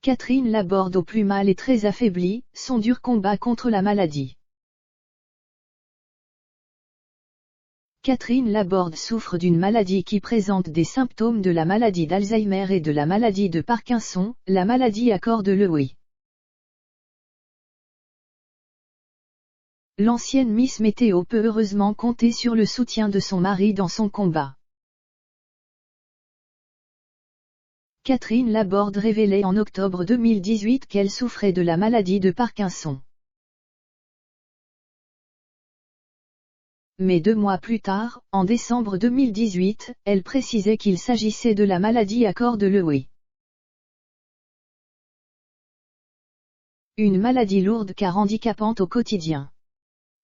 Catherine Laborde au plus mal et très affaiblie, son dur combat contre la maladie. Catherine Laborde souffre d'une maladie qui présente des symptômes de la maladie d'Alzheimer et de la maladie de Parkinson, la maladie à corps de Lewy. L'ancienne Miss Météo peut heureusement compter sur le soutien de son mari dans son combat. Catherine Laborde révélait en octobre 2018 qu'elle souffrait de la maladie de Parkinson. Mais 2 mois plus tard, en décembre 2018, elle précisait qu'il s'agissait de la maladie à corps de Lewy. Une maladie lourde car handicapante au quotidien.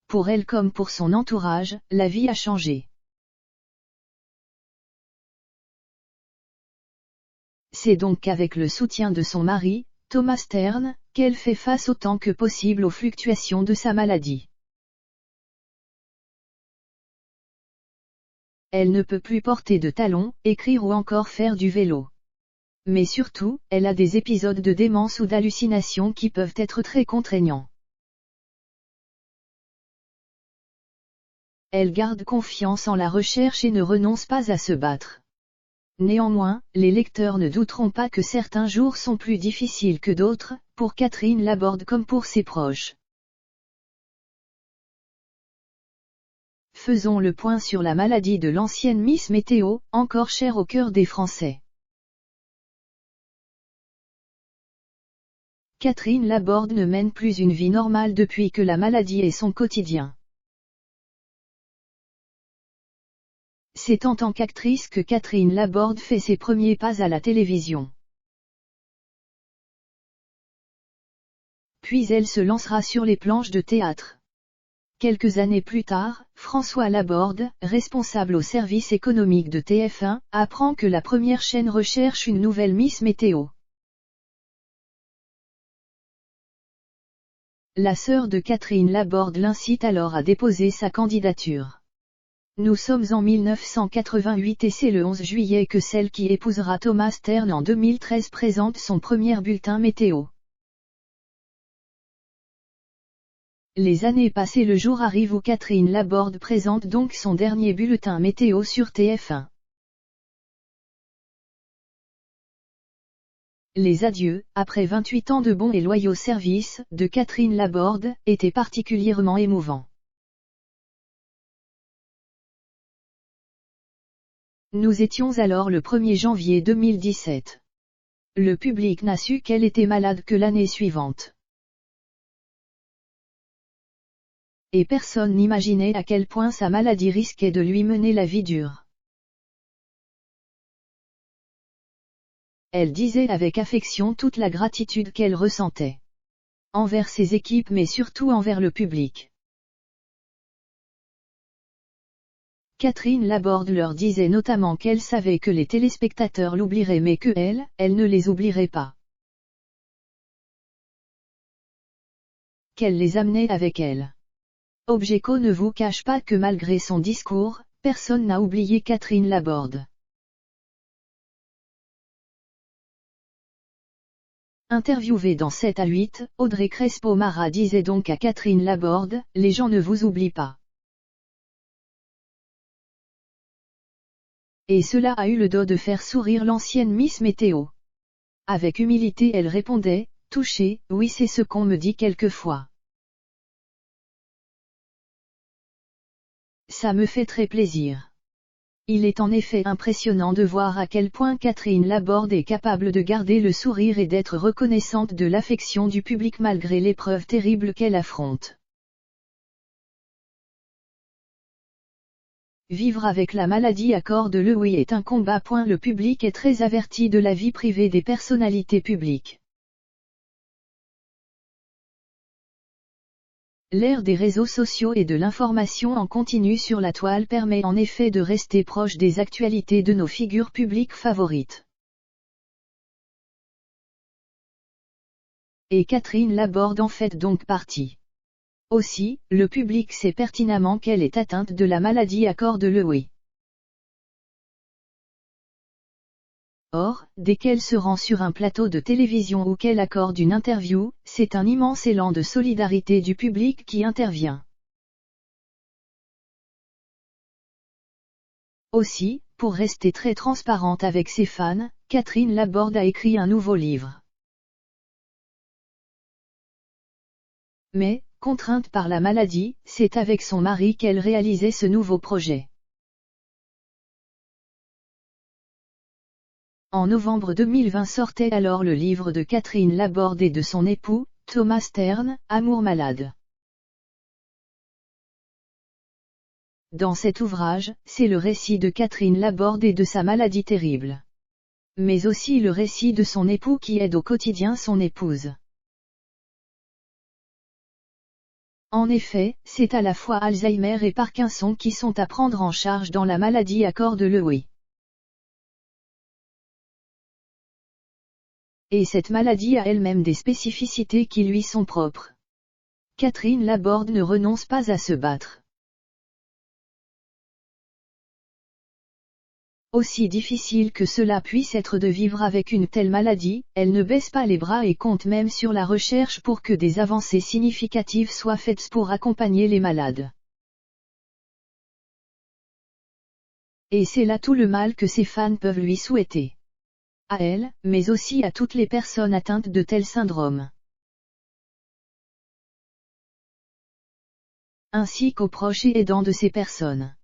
Pour elle comme pour son entourage, la vie a changé. C'est donc avec le soutien de son mari, Thomas Stern, qu'elle fait face autant que possible aux fluctuations de sa maladie. Elle ne peut plus porter de talons, écrire ou encore faire du vélo. Mais surtout, elle a des épisodes de démence ou d'hallucination qui peuvent être très contraignants. Elle garde confiance en la recherche et ne renonce pas à se battre. Néanmoins, les lecteurs ne douteront pas que certains jours sont plus difficiles que d'autres, pour Catherine Laborde comme pour ses proches. Faisons le point sur la maladie de l'ancienne Miss Météo, encore chère au cœur des Français. Catherine Laborde ne mène plus une vie normale depuis que la maladie est son quotidien. C'est en tant qu'actrice que Catherine Laborde fait ses premiers pas à la télévision. Puis elle se lancera sur les planches de théâtre. Quelques années plus tard, François Laborde, responsable au service économique de TF1, apprend que la première chaîne recherche une nouvelle Miss Météo. La sœur de Catherine Laborde l'incite alors à déposer sa candidature. Nous sommes en 1988 et c'est le 11 juillet que celle qui épousera Thomas Stern en 2013 présente son premier bulletin météo. Les années passées, le jour arrive où Catherine Laborde présente donc son dernier bulletin météo sur TF1. Les adieux, après 28 ans de bons et loyaux services, de Catherine Laborde, étaient particulièrement émouvants. Nous étions alors le 1er janvier 2017. Le public n'a su qu'elle était malade que l'année suivante. Et personne n'imaginait à quel point sa maladie risquait de lui mener la vie dure. Elle disait avec affection toute la gratitude qu'elle ressentait. Envers ses équipes mais surtout envers le public. Catherine Laborde leur disait notamment qu'elle savait que les téléspectateurs l'oublieraient mais que elle ne les oublierait pas. Qu'elle les amenait avec elle. Objeco ne vous cache pas que malgré son discours, personne n'a oublié Catherine Laborde. Interviewée dans 7 à 8, Audrey Crespo-Mara disait donc à Catherine Laborde, « Les gens ne vous oublient pas. » Et cela a eu le dos de faire sourire l'ancienne Miss Météo. Avec humilité elle répondait, « Touchée, oui c'est ce qu'on me dit quelquefois. Ça me fait très plaisir. » Il est en effet impressionnant de voir à quel point Catherine Laborde est capable de garder le sourire et d'être reconnaissante de l'affection du public malgré l'épreuve terrible qu'elle affronte. Vivre avec la maladie à corps de Lewy est un combat. Le public est très averti de la vie privée des personnalités publiques. L'ère des réseaux sociaux et de l'information en continu sur la toile permet en effet de rester proche des actualités de nos figures publiques favorites. Et Catherine Laborde en fait donc partie. Aussi, le public sait pertinemment qu'elle est atteinte de la maladie à corps de Lewy. Or, dès qu'elle se rend sur un plateau de télévision ou qu'elle accorde une interview, c'est un immense élan de solidarité du public qui intervient. Aussi, pour rester très transparente avec ses fans, Catherine Laborde a écrit un nouveau livre. Mais, contrainte par la maladie, c'est avec son mari qu'elle réalisait ce nouveau projet. En novembre 2020 sortait alors le livre de Catherine Laborde et de son époux, Thomas Stern, Amour malade. Dans cet ouvrage, c'est le récit de Catherine Laborde et de sa maladie terrible. Mais aussi le récit de son époux qui aide au quotidien son épouse. En effet, c'est à la fois Alzheimer et Parkinson qui sont à prendre en charge dans la maladie accorde-Lewy. Et cette maladie a elle-même des spécificités qui lui sont propres. Catherine Laborde ne renonce pas à se battre. Aussi difficile que cela puisse être de vivre avec une telle maladie, elle ne baisse pas les bras et compte même sur la recherche pour que des avancées significatives soient faites pour accompagner les malades. Et c'est là tout le mal que ses fans peuvent lui souhaiter. À elle, mais aussi à toutes les personnes atteintes de tels syndromes. Ainsi qu'aux proches et aidants de ces personnes.